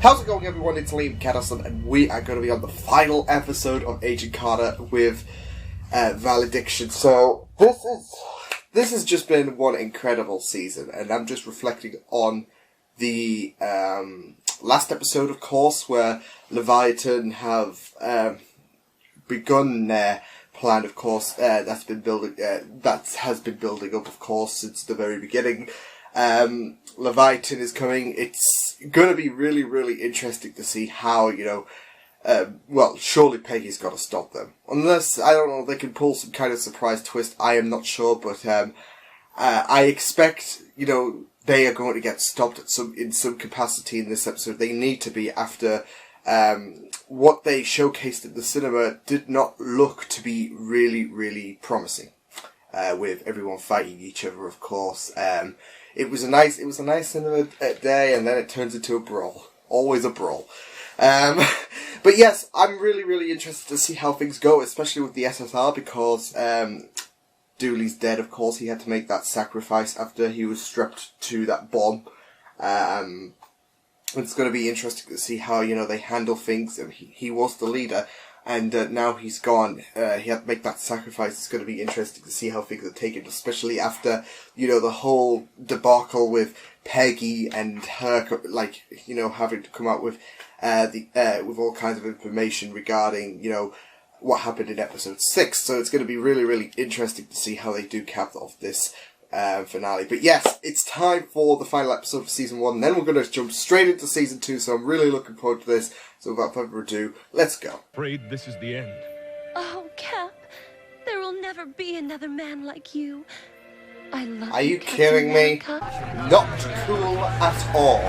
How's it going, everyone? It's Liam Catterson, and we are going to be on the final episode of Agent Carter with Valediction. So this has just been one incredible season, and I'm just reflecting on the last episode, of course, where Leviathan have begun their plan. Of course, that has been building up, of course, since the very beginning. Leviathan is coming. It's going to be really, really interesting to see how, well, surely Peggy's got to stop them. Unless, I don't know, they can pull some kind of surprise twist. I am not sure, but I expect, they are going to get stopped in some capacity in this episode. They need to be, after what they showcased at the cinema did not look to be really, really promising. With everyone fighting each other, of course. It was a nice cinema day, and then it turns into a brawl. Always a brawl. But yes, I'm really, really interested to see how things go, especially with the SSR, because Dooley's dead, of course. He had to make that sacrifice after he was strapped to that bomb. It's going to be interesting to see how, they handle things. He was the leader, and now he's gone. He had to make that sacrifice. It's going to be interesting to see how things are taken, especially after, the whole debacle with Peggy and her, having to come out with with all kinds of information regarding, what happened in episode 6. So it's going to be really, really interesting to see how they do cap off this finale. But yes, it's time for the final episode of season 1. Then we're going to jump straight into season 2. So I'm really looking forward to this. So without further ado, let's go. Afraid this is the end. Oh, Cap, there will never be another man like you. I love you. Are you Captain kidding me? America. Not cool at all.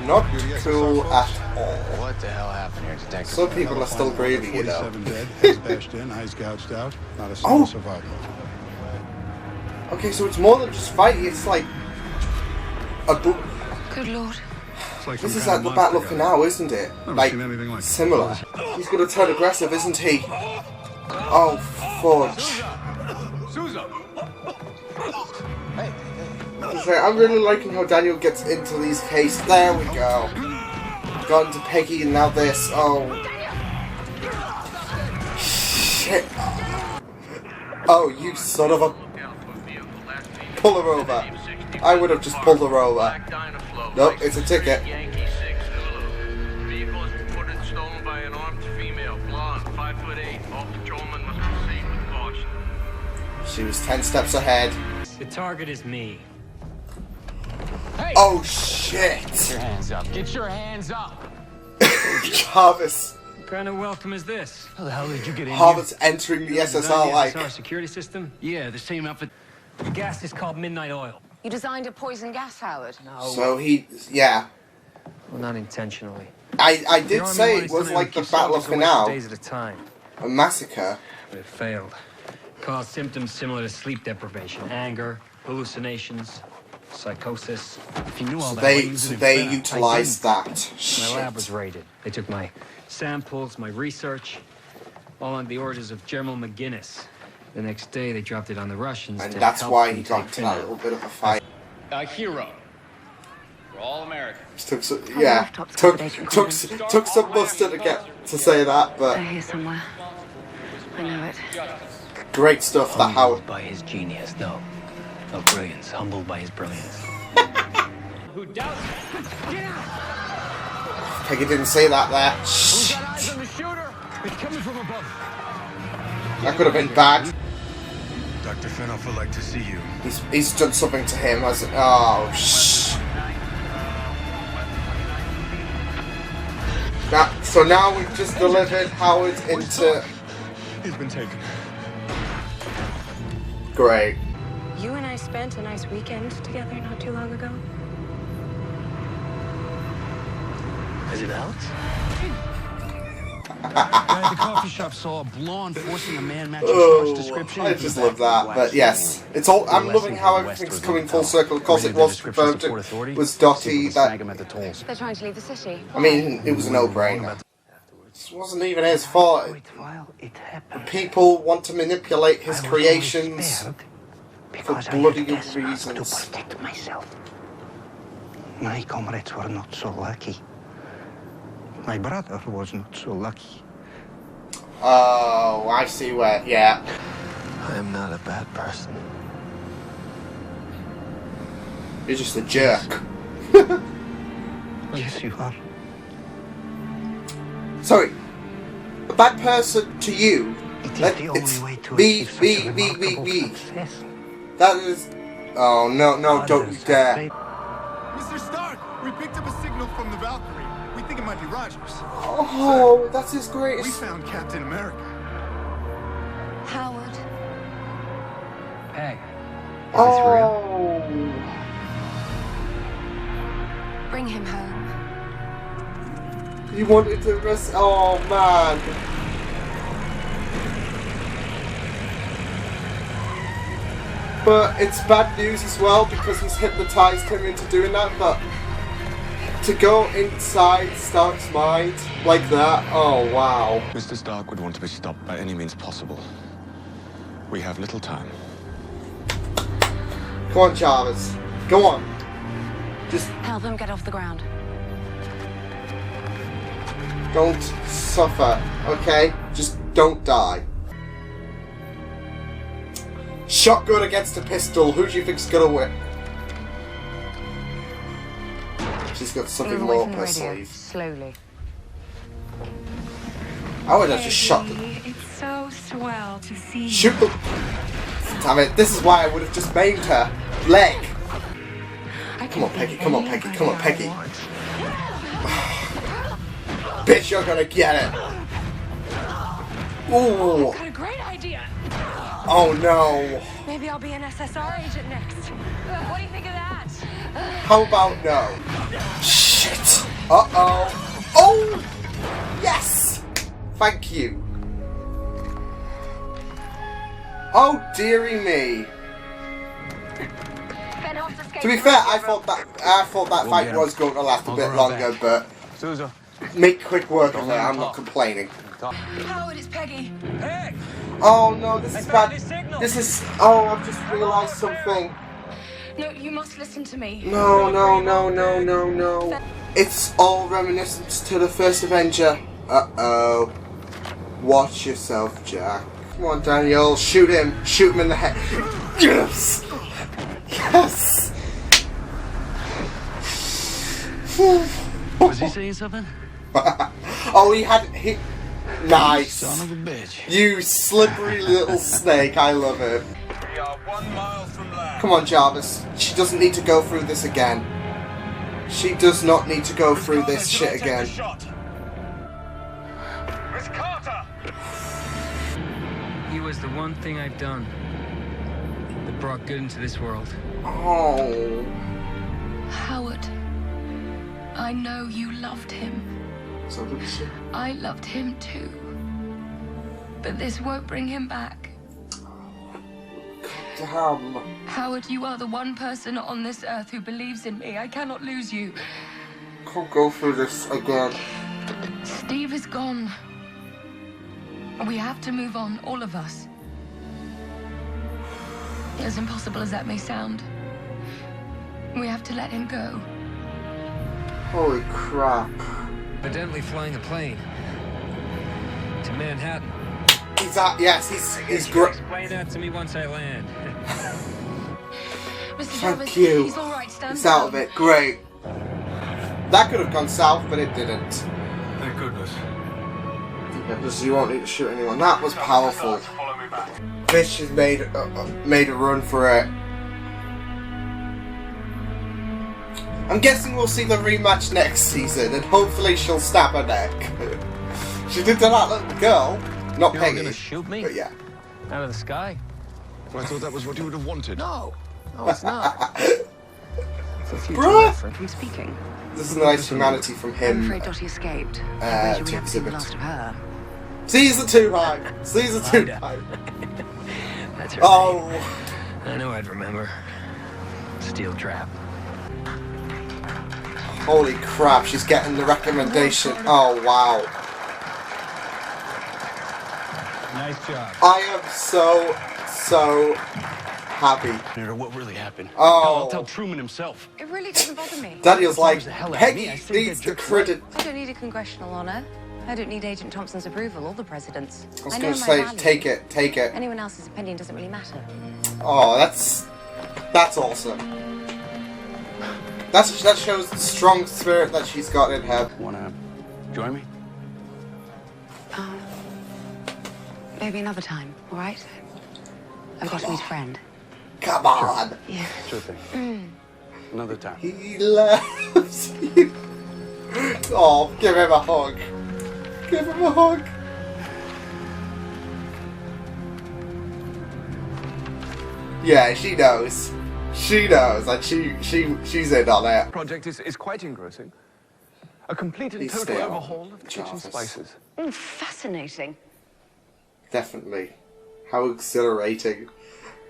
Not cool at all. What the hell happened here, Detective? Some people are still grieving, 47 dead, heads bashed in, eyes gouged out, not a single survivor. Okay, so it's more than just fighting. It's like a book. Good Lord. Like This is like the battle for now, isn't it? Never seen anything like similar. He's going to turn aggressive, isn't he? Oh, fudge. Okay, I'm really liking how Daniel gets into these cases. There we go. Gone to Peggy and now this. Oh. Shit. Oh, you son of a... Pull her over. I would have just pulled her over. Nope, it's a ticket. She was 10 steps ahead. The target is me. Hey! Oh shit! Get your hands up. Get your hands up! Jarvis. What kind of welcome is this? How the hell did you get in Jarvis entering the SSR like... SSR security system? Yeah, the same outfit. The gas is called midnight oil. You designed a poison gas salad? No. So he... Yeah. Well, not intentionally. I did say it was like the Battle of Finale. Days at a time. A massacre. But it failed. Caused symptoms similar to sleep deprivation, anger, hallucinations, psychosis. If you knew all So that, they utilised that. My Shit. lab was raided. They took my samples, my research, all on the orders of General McGinnis. The next day, they dropped it on the Russians. And to that's help why them he got take into that little bit of a fight. A hero. For all Americans. Took some, yeah, took some muster to get to say that, but They're here somewhere. I know it. great stuff. That Howard. By his genius, no. No brilliance, humbled by his brilliance. Who doubts it? Get out! Peggy didn't say that there. Who's got eyes on the shooter? It's coming from above. That could have been bad. Dr. Finoff would like to see you. He's done something to him, hasn't? Oh shh. So now we've just delivered Howard into. He's been taken. Great. You and I spent a nice weekend together not too long ago. Is it out? Guy at the coffee shop saw a blonde forcing a man matching Stark's description. I just love that. But yes, it's all. I'm loving how everything's coming full circle. Of course, it was confirmed. It was Dottie that. They're trying to leave the city. I mean, it was a no-brainer. This wasn't even his fault. The people want to manipulate his creations for bloody good reasons. My comrades were not so lucky. My brother was not so lucky. Oh, I see where. Yeah. I am not a bad person. You're just a jerk. Yes, you are. Sorry. A bad person to you. It is That- the it's only way to me, achieve such me, a me, me, remarkable me. success. That is. Oh no, no! Don't you Others have dare! failed. Mr. Stark, we picked up a signal from the Valkyrie. We think it might be Rogers. Oh, that's his We greatest. found Captain America. Howard. Hey, Oh. Bring him home. You wanted to rest. Oh man. But it's bad news as well because he's hypnotized him into doing that. But to go inside Stark's mind like that, oh wow. Mr. Stark would want to be stopped by any means possible. We have little time. Come on, Jarvis. Go on. Just Help him get off the ground. don't suffer, okay? Just don't die. Shotgun against a pistol. Who do you think's gonna win? She's got something Move away more from up the her radio. sleeve. Slowly. I would have just shot them. It's so swell to see. Shoot them! Damn it, this is why I would have just maimed her. Leg! Come on, Peggy, come on, Peggy, come on, Peggy. Bitch, you're gonna get it! Ooh! Got a great idea. Oh no! Maybe I'll be an SSR agent next. What do you think of that? How about no? Shit! Uh-oh! Oh! Yes! Thank you. Oh dearie me. To be fair, I thought that fight was going to last a bit longer, but Sousa. make quick work of it. I'm not complaining. Howard, it's Peggy. Oh no, this is bad. This is. Oh, I've just realised something. No, you must listen to me. No, no, no, no, no, no. It's all reminiscent to the first Avenger. Uh-oh. Watch yourself, Jack. Come on, Daniel. Shoot him. Shoot him in the head. Yes! Yes! Was he saying something? Oh, he... Nice. Son of a bitch. You slippery little snake. I love it. We are 1 mile from land. Come on, Jarvis. She doesn't need to go through this again. She does not need to go through this shit again. Miss Carter! he was the one thing I've done that brought good into this world. Oh. Howard, I know you loved him. So did she? I loved him too. But this won't bring him back. Damn. Howard, you are the one person on this earth who believes in me. I cannot lose you. Can't go through this again. Steve is gone. We have to move on, all of us. As impossible as that may sound, we have to let him go. Holy crap. Evidently flying a plane to Manhattan. He's at, yes, he's great. Explain that to me once I land. Mr. Thank Jarvis, you. he's all right. Stand He's out of down. it. Great. That could have gone south, but it didn't. Thank goodness. Yeah, because you won't need to shoot anyone. That was powerful. Follow me back. Fish has made a run for it. I'm guessing we'll see the rematch next season, and hopefully she'll stab her neck. She did to that little girl, not You're Peggy. gonna shoot me? But yeah. Out of the sky? I thought that was what you would have wanted. No. No, it's not. For future Bruh. reference. I'm speaking. This is nice humanity from I'm him. afraid Dottie escaped. to we haven't seen the exhibit. last of her. Caesar too high. Caesar too high. That's her Oh. name. I know I'd remember. Steel trap. Holy crap, she's getting the recommendation. Oh, wow. Nice job. I am so happy. Or what really happened? Oh. I'll tell Truman himself. It really doesn't bother me. Daniel's like, the hell out of me. Peggy I saved needs that the jerk's credit. I don't need a congressional honor. I don't need Agent Thompson's approval or the president's. I was know going to my say, value. take it. Anyone else's opinion doesn't really matter. Oh, that's awesome. That shows the strong spirit that she's got in her. Wanna join me? Maybe another time, all right? I've got to meet a friend. Come on. Yeah. Sure thing. Another time. He loves you. Oh, give him a hug. Give him a hug. Yeah, she knows. She knows. Like she's in on it. Project is quite engrossing. A complete and Please total stay on overhaul of the kitchen Jarvis. spices. Fascinating. Definitely. How exhilarating.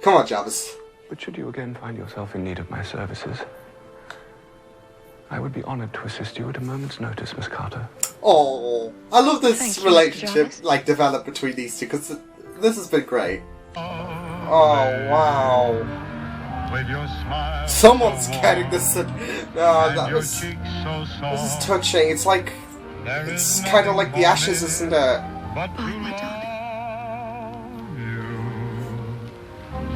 Come on, Jarvis. But should you again find yourself in need of my services, I would be honored to assist you at a moment's notice, Miss Carter. Oh, I love this Thank you, relationship Jarvis. like develop between these two because this has been great. Oh wow. With your smile Someone's so warm, getting this. No, and that your was. cheeks so soft. This is touching. It's like. There It's is kind of nothing like the ashes, more isn't it? but Oh, to my love you.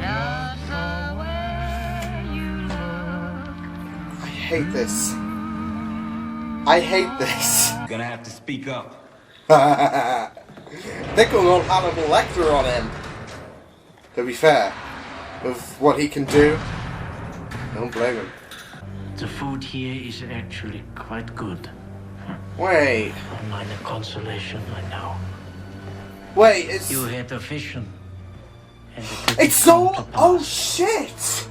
Just the way you look. I hate this. I hate this. Gonna have to speak up. They're going on Hannibal Lecter on him. To be fair, with what he can do, don't blame him. The food here is actually quite good. Wait, A minor consolation, I know. wait, it's You had a vision. And it didn't it's so. come to Oh pass. shit!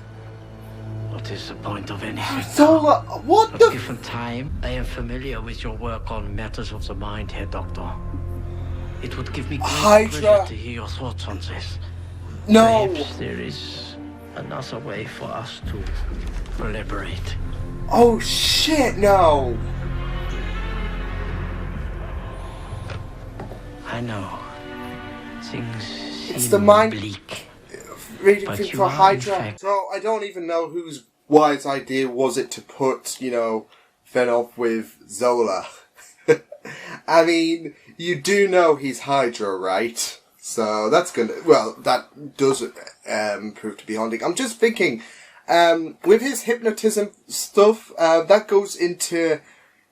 What is the point of anything? Zola, what But the? given time, I am familiar with your work on matters of the mind, Herr Doctor. It would give me great Hydra. pleasure to hear your thoughts on this. No. Perhaps there is another way for us to collaborate. Oh shit! No. I know. Things It's seem the mind- bleak. Reading But thing you for are, in Hydra. fact- So I don't even know whose wise idea was it to put, Venoff with Zola. I mean, you do know he's Hydra, right? So that's that does prove to be haunting. I'm just thinking, with his hypnotism stuff, that goes into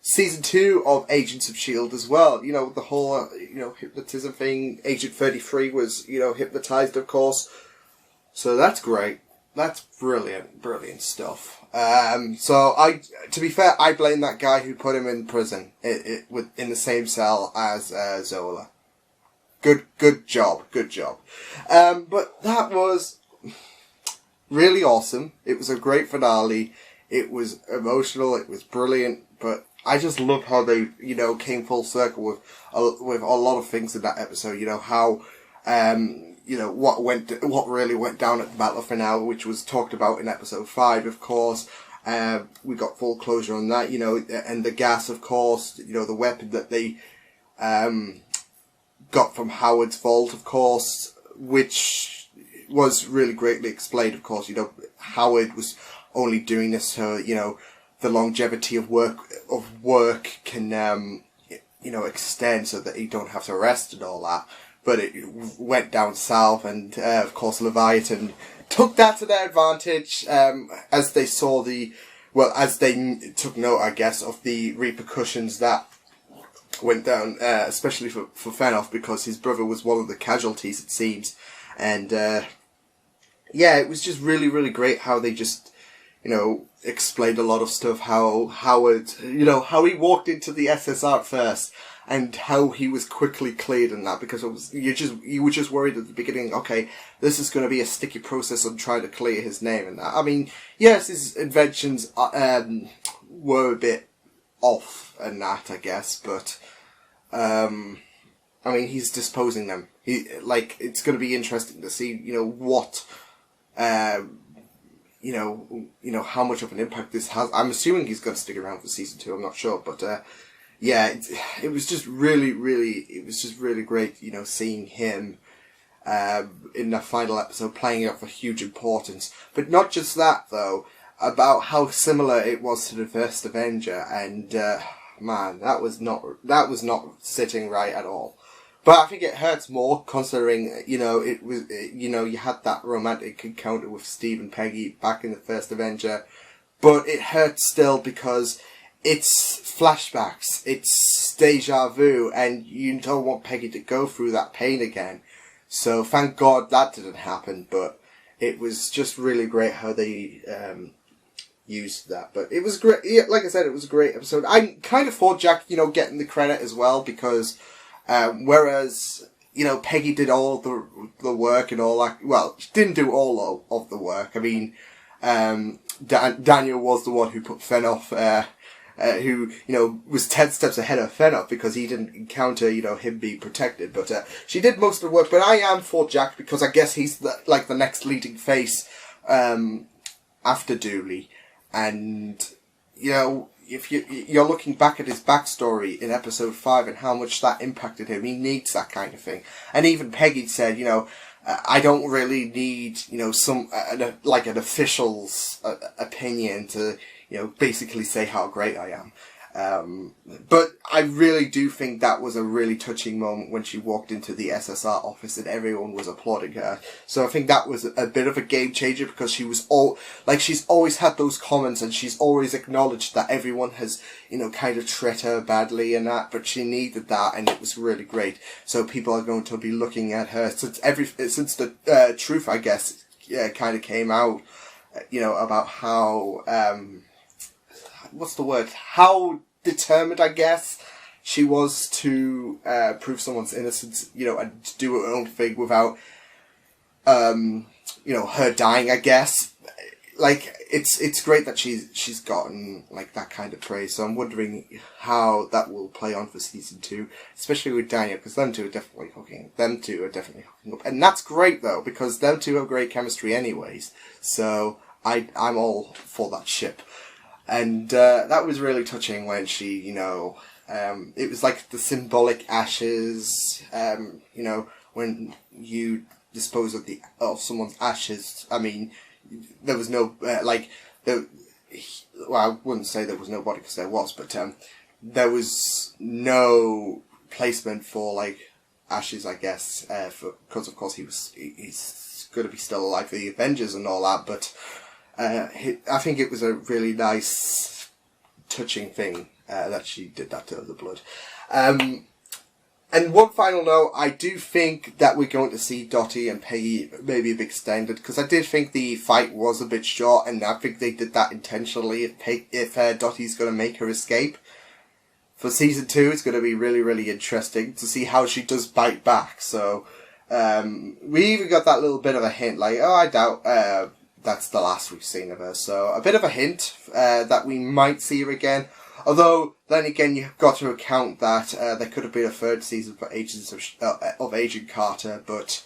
season 2 of Agents of S.H.I.E.L.D. as well. You know, the whole, hypnotism thing. Agent 33 was, hypnotized, of course. So that's great. That's brilliant stuff. So to be fair, I blame that guy who put him in prison, in the same cell as Zola. Good job. But that was really awesome. It was a great finale. It was emotional. It was brilliant. But I just love how they, came full circle with a lot of things in that episode. How, what really went down at the Battle of Finale, which was talked about in episode 5, of course. We got full closure on that, and the gas, of course, the weapon that they, got from Howard's vault, of course, which was really greatly explained, of course. Howard was only doing this so, the longevity of work can, extend so that you don't have to rest and all that. But it went down south, and of course Leviathan took that to their advantage, as they saw as they took note, I guess, of the repercussions that went down, especially for Fenoff, because his brother was one of the casualties, it seems. And it was just really, really great how they just, explained a lot of stuff, how Howard, how he walked into the SSR at first, and how he was quickly cleared in that, because you were just worried at the beginning, okay, this is going to be a sticky process on trying to clear his name and that. I mean, yes, his inventions were a bit off and that, I guess, but I mean, he's disposing them. It's going to be interesting to see, what how much of an impact this has. I'm assuming he's going to stick around for season 2. I'm not sure, but it was just really, really, it was just really great, seeing him in the final episode, playing it for huge importance. But not just that, though, about how similar it was to the first Avenger, and man, that was not sitting right at all. But I think it hurts more considering, you know, you had that romantic encounter with Steve and Peggy back in the first Avenger, but it hurts still because it's flashbacks, it's deja vu, and you don't want Peggy to go through that pain again. So thank God that didn't happen, but it was just really great how they used that. But it was great. Yeah, like I said, it was a great episode. I kind of thought Jack, you know, getting the credit as well, because whereas, you know, Peggy did all the work and all that. Well, she didn't do all of the work. I mean, Daniel was the one who put Fennoff, who, you know, was 10 steps ahead of Fennoff because he didn't encounter, you know, him being protected. But she did most of the work. But I am for Jack because I guess he's the next leading face after Dooley. And, you know, if you're looking back at his backstory in episode 5 and how much that impacted him, he needs that kind of thing. And even Peggy said, you know, I don't really need, you know, an official's opinion to, you know, basically say how great I am. But I really do think that was a really touching moment when she walked into the SSR office and everyone was applauding her. So I think that was a bit of a game changer because she was she's always had those comments and she's always acknowledged that everyone has, you know, kind of treated her badly and that, but she needed that and it was really great. So people are going to be looking at her since the truth, I guess, kind of came out, you know, about how, how determined, I guess, she was to prove someone's innocence, you know, and to do her own thing without, you know, her dying, I guess. Like, it's great that she's gotten, like, that kind of praise, so I'm wondering how that will play on for season 2, especially with Daniel, because them two are definitely hooking up. And that's great, though, because them two have great chemistry anyways, so I'm all for that ship. And that was really touching when she, you know, it was like the symbolic ashes, you know, when you dispose of someone's ashes. I mean, there was no, well, I wouldn't say there was nobody because there was, but there was no placement for, like, ashes, I guess, because of course he's going to be still alive for the Avengers and all that, but I think it was a really nice, touching thing that she did that to the blood. And one final note, I do think that we're going to see Dottie and Peggy maybe a bit extended, because I did think the fight was a bit short, and I think they did that intentionally. If Dottie's going to make her escape for season 2, it's going to be really, really interesting to see how she does bite back. So we even got that little bit of a hint, like, oh, I doubt that's the last we've seen of her. So a bit of a hint that we might see her again. Although, then again, you've got to account that there could have been a 3rd season for Agents of Agent Carter, but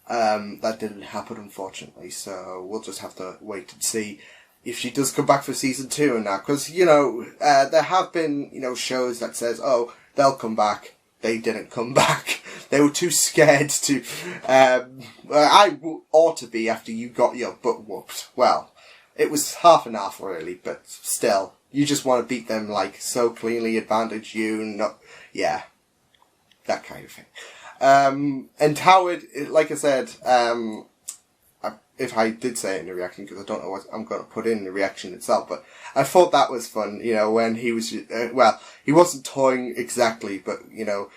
that didn't happen, unfortunately. So we'll just have to wait and see if she does come back for season 2 and that. Because, you know, there have been, you know, shows that says, oh, they'll come back. They didn't come back. They were too scared to... I ought to be after you got your butt whooped. Well, it was half and half, really, but still. You just want to beat them, like, so cleanly, advantage you, not... Yeah. That kind of thing. And Howard, like I said, if I did say it in the reaction, because I don't know what I'm going to put in the reaction itself, but I thought that was fun, you know, when he was... well, he wasn't toying exactly, but, you know...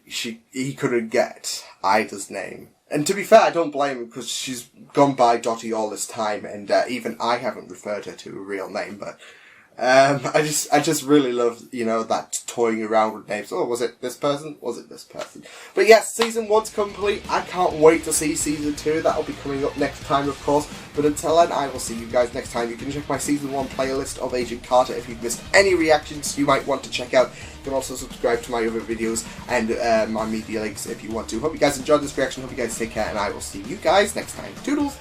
he couldn't get Ida's name. And to be fair, I don't blame him, because she's gone by Dottie all this time, and even I haven't referred her to a real name, but I just really love, you know, that toying around with names. Oh, was it this person? Was it this person? But yes, season 1's complete. I can't wait to see season 2. That'll be coming up next time, of course. But until then, I will see you guys next time. You can check my season 1 playlist of Agent Carter if you've missed any reactions you might want to check out. You can also subscribe to my other videos and my media links if you want to. Hope you guys enjoyed this reaction. Hope you guys take care, and I will see you guys next time. Toodles!